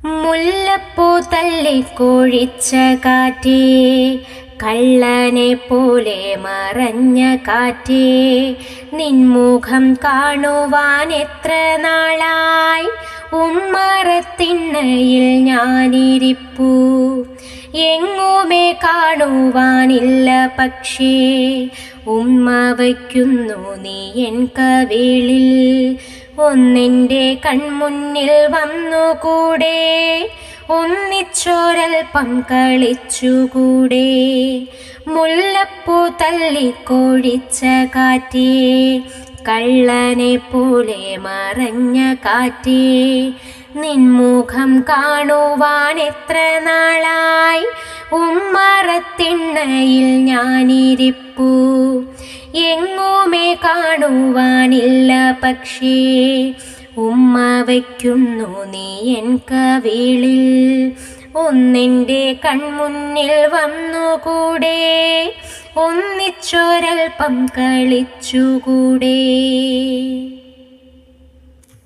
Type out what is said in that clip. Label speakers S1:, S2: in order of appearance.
S1: മുല്ലപ്പൂ തല്ലിക്കൊഴിച്ച കാറ്റേ, കള്ളനെ പോലെ മറഞ്ഞ കാറ്റേ, നിൻമുഖം കാണുവാൻ എത്ര നാളായി ഉമ്മറത്തിണ്ണയിൽ ഞാനിരിപ്പൂ. എങ്ങുമേ കാണുവാനില്ല പക്ഷേ ഉമ്മ വയ്ക്കുന്നു നീ എൻ കവിളിൽ. ഒന്നെൻ്റെ കൺമുന്നിൽ വന്നുകൂടെ, ഒന്നിച്ചൊരൽപ്പം കളിച്ചുകൂടെ. മുല്ലപ്പൂ തല്ലിക്കൊഴിച്ച കാറ്റേ, കള്ളനെ പോലെ മറഞ്ഞ കാറ്റേ, നിൻമുഖം കാണുവാൻ എത്ര നാളായി ഉമ്മറത്തിണ്ണയിൽ ഞാനിരിപ്പൂ. എങ്ങുമേ കാണുവാനില്ല പക്ഷേ ഉമ്മ വയ്ക്കുന്നു നീ എൻ കവിളിൽ. ഒന്നെൻ്റെ കൺമുന്നിൽ വന്നുകൂടെ, ഒന്നിച്ചൊരൽപ്പം കളിച്ചുകൂടെ.